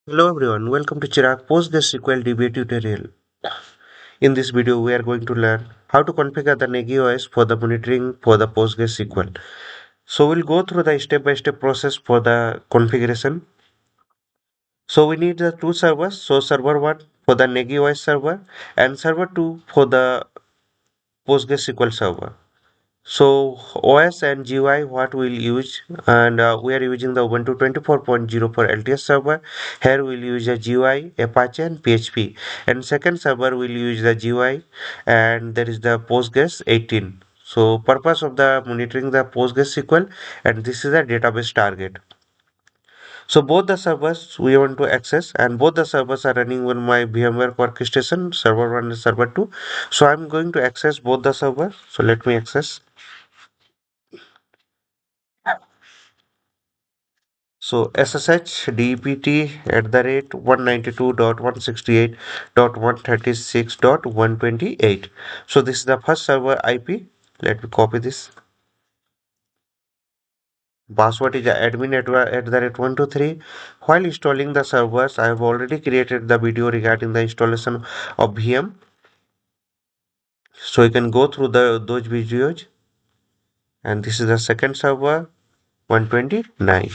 Hello everyone, welcome to Chirag PostgreSQL DB tutorial. In this video, we are going to learn how to configure the Nagios for the monitoring for the PostgreSQL. So we'll go through the step-by-step process for the configuration. So we need the two servers. So server 1 for the Nagios server and server 2 for the PostgreSQL server. So OS and GUI what we'll use, and we are using the Ubuntu 24.04 LTS server. Here we'll use the GUI, Apache and PHP. And second server we'll use the GUI, and there is the Postgres 18. So purpose of the monitoring the PostgreSQL, and this is the database target. So both the servers we want to access, and both the servers are running on my VMware workstation, server 1 and server 2. So I'm going to access both the servers. So let me access. So SSH DPT at the rate 192.168.136.128. So this is the first server IP. Let me copy this. Password is admin at the rate 123. While installing the servers, I have already created the video regarding the installation of VM. So you can go through those videos. And this is the second server 129.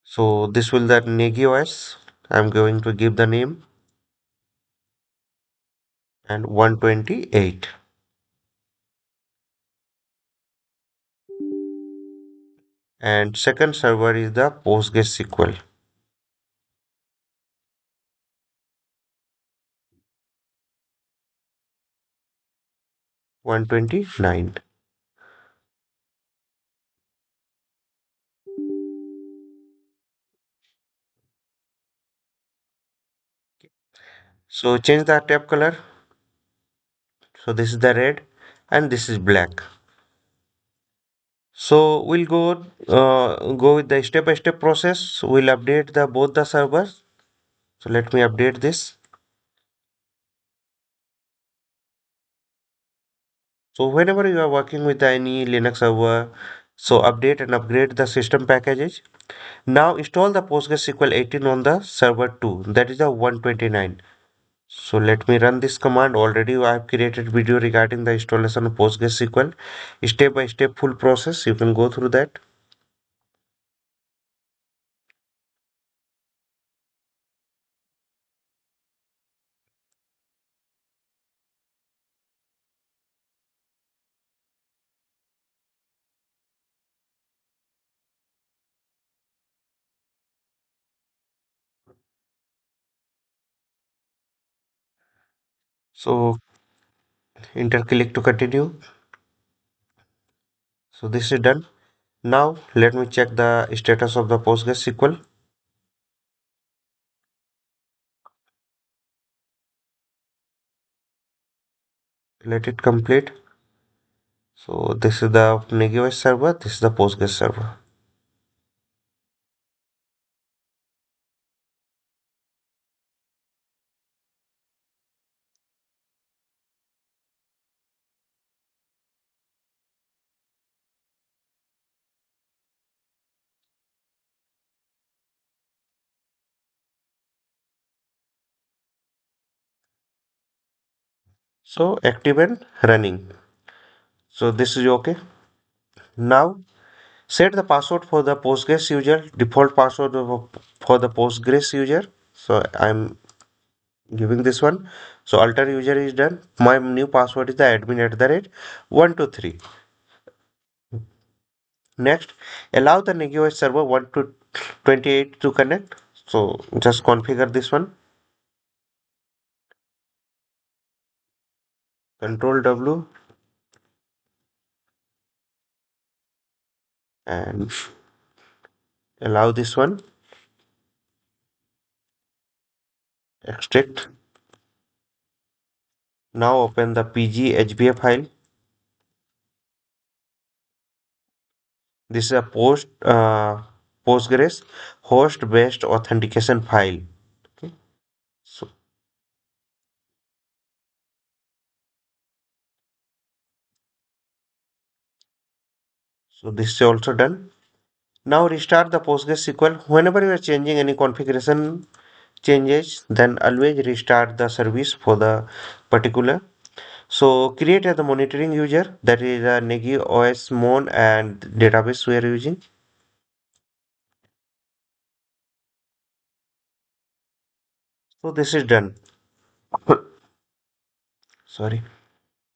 So this will the Nagios. I'm going to give the name and 128. And second server is the PostgreSQL 129. So change the tab color. So this is the red and this is black. So we'll go with the step-by-step process. We'll update the both the servers. So let me update this. So whenever you are working with any Linux server, so update and upgrade the system packages. Now install the PostgreSQL 18 on the server 2, that is the 129. So let me run this command. Already I have created video regarding the installation of PostgreSQL. Step by step full process. You can go through that. So enter click to continue. So this is done. Now let me check the status of the PostgreSQL. Let it complete. So this is the Nagios server. This is the Postgres server. So active and running. So this is okay. Now set the password for the Postgres user. Default password for the Postgres user. So I'm giving this one. So alter user is done. My new password is the admin at the rate 123. Next, allow the Nagios server 1 to 28 to connect. So just configure this one. Control W and allow this one. Extract. Now open the PG HBA file. This is a Postgres host based authentication file. Okay. So So this is also done. Now restart the PostgreSQL. Whenever you are changing any configuration changes, then always restart the service for the particular. So create as the monitoring user, that is a Nagios mon and database we are using. So this is done. Sorry.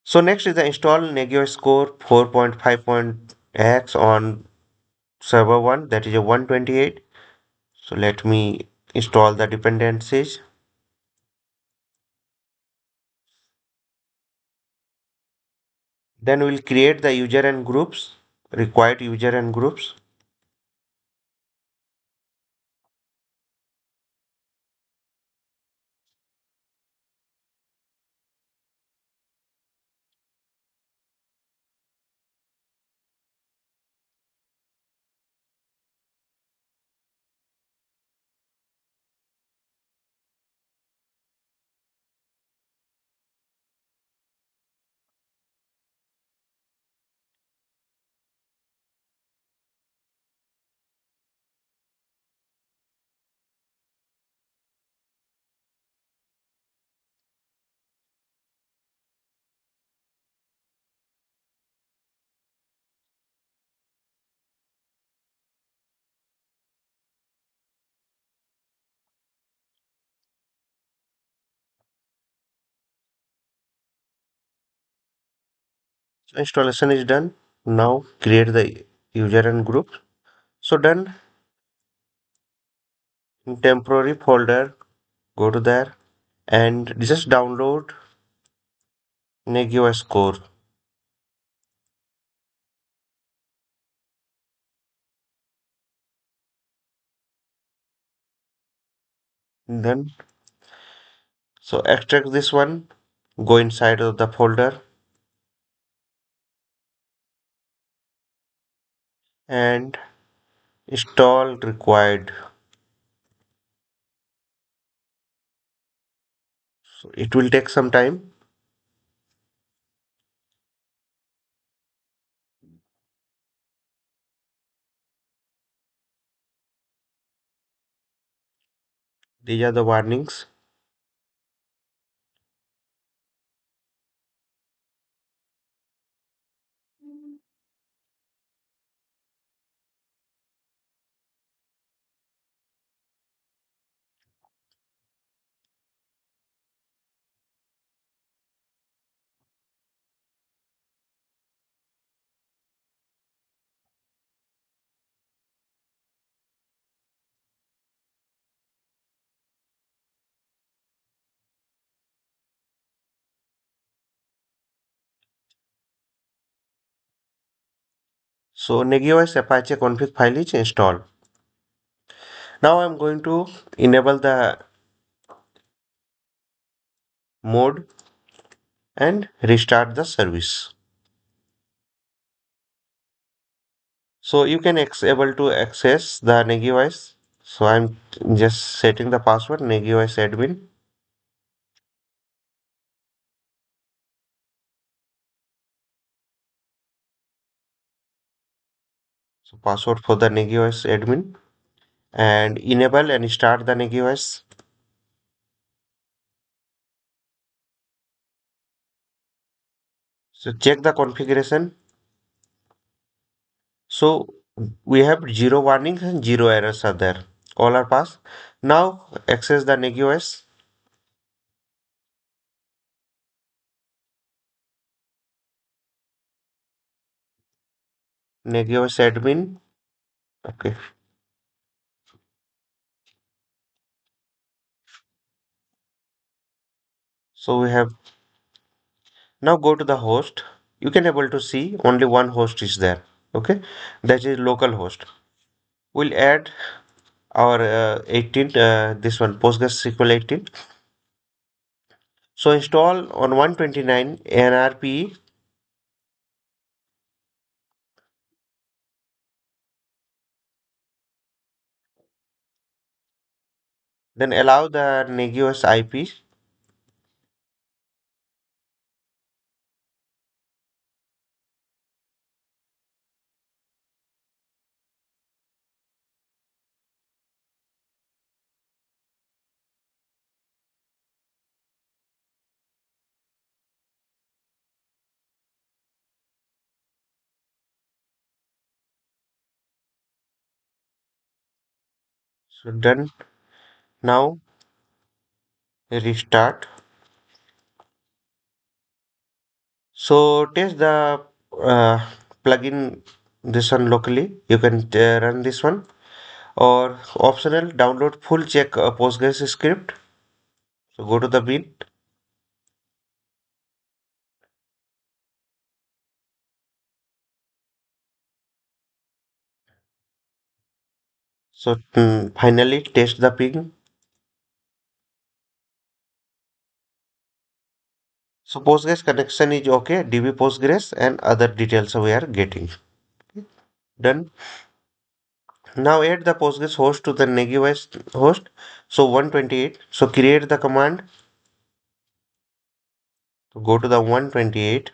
So next is the install Nagios Core 4.5.x on server 1, that is a 128. So let me install the dependencies. Then we'll create the user and groups, required user and groups. So installation is done. Now create the user and group. So done. In temporary folder, go to there and just download Nagios Core. Then so extract this one, go inside of the folder and install required. So it will take some time. These are the warnings. So Nagios Apache config file is installed. Now I'm going to enable the mode and restart the service. So you can able to access the Nagios. So I'm just setting the password Nagios admin. So password for the Nagios admin and enable and start the Nagios. So check the configuration. So we have zero warnings and zero errors are there. All are passed. Now access the Nagios. Nagios admin. Okay. So we have now go to the host. You can able to see only one host is there. Okay. That is local host. We'll add our 18 this one PostgreSQL 18. So install on 129 NRP. Then allow the Nagios IP. So done. Now restart. So test the plugin this one locally. You can run this one, or optional download full check Postgres script. So go to the bin. So finally test the ping. So Postgres connection is okay. DB Postgres and other details we are getting. Done. Now add the Postgres host to the Nagios host. So 128. So create the command. So go to the 128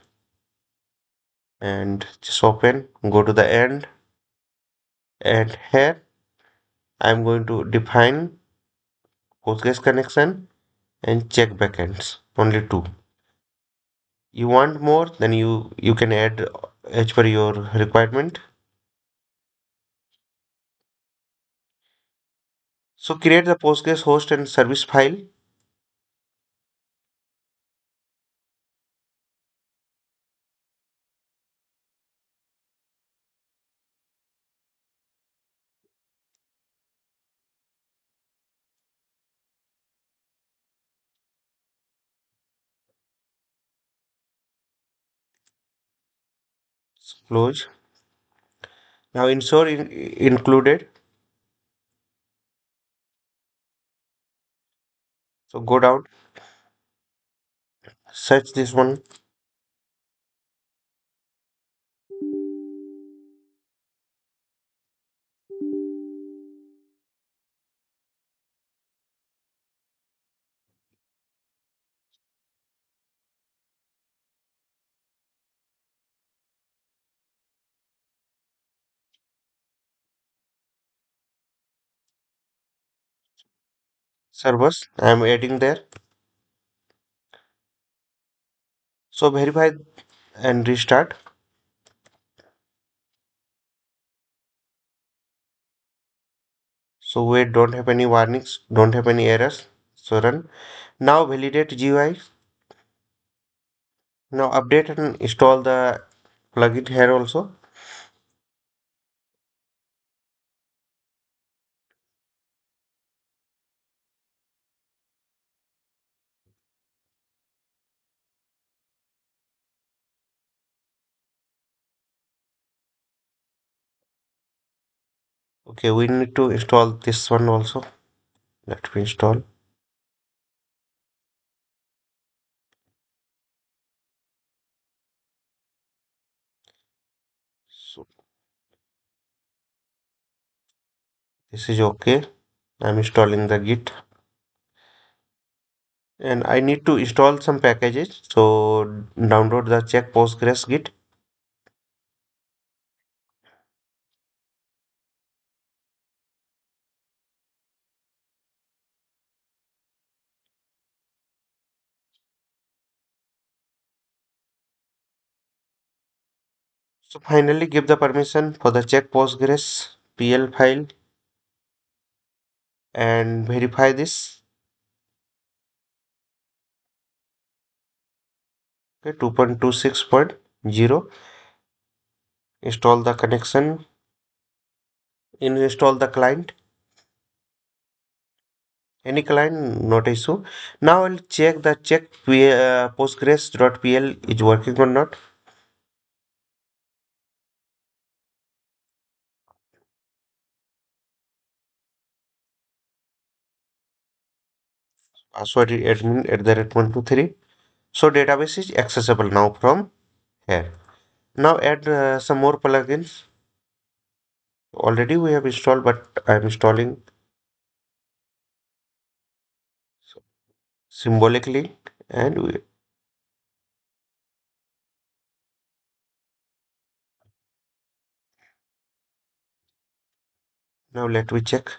and just open. Go to the end. And here I'm going to define Postgres connection and check backends. Only two. You want more, then you can add as per your requirement. So create the Postgres host and service file. Close. Now ensure included. So go down, search this one, servers. I am adding there. So verify and restart. So wait, don't have any warnings, don't have any errors. So run. Now validate GUI. Now update and install the plugin here also. Okay, we need to install this one also. Let me install. So this is okay. I'm installing the Git and I need to install some packages. So download the check Postgres Git. So finally give the permission for the check Postgres PL file and verify this. Okay, 2.26.0. Install the connection. Install the client. Any client, not issue. Now I'll check the postgres.pl is working or not. Password is admin at the rate 123. So database is accessible now from here. Now add some more plugins. Already we have installed, but I'm installing symbolically and now let me check.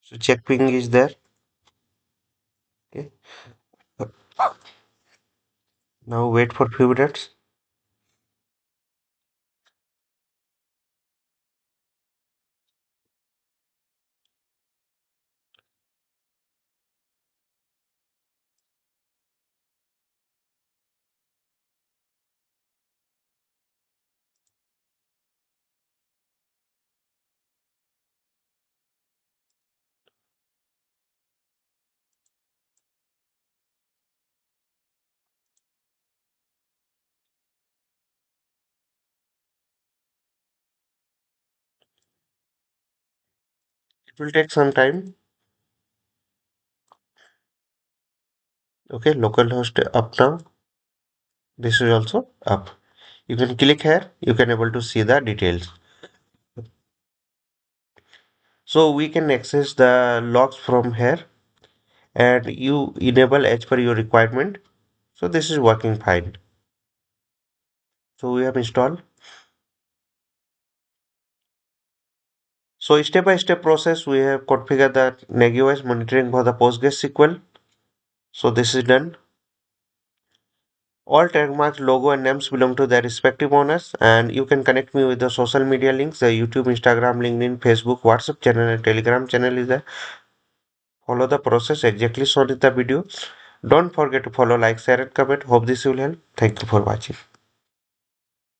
So check ping is there. Okay. Now wait for few minutes. It will take some time. Okay, localhost up now. This is also up. You can click here. You can able to see the details. So we can access the logs from here, and you enable as per your requirement. So this is working fine. So we have installed. So step by step process, we have configured the Nagios monitoring for the PostgreSQL. So this is done. All tag marks, logo and names belong to their respective owners, and you can connect me with the social media links, the YouTube, Instagram, LinkedIn, Facebook, WhatsApp channel and Telegram channel is there. Follow the process exactly shown in the video. Don't forget to follow, like, share and comment. Hope this will help. Thank you for watching.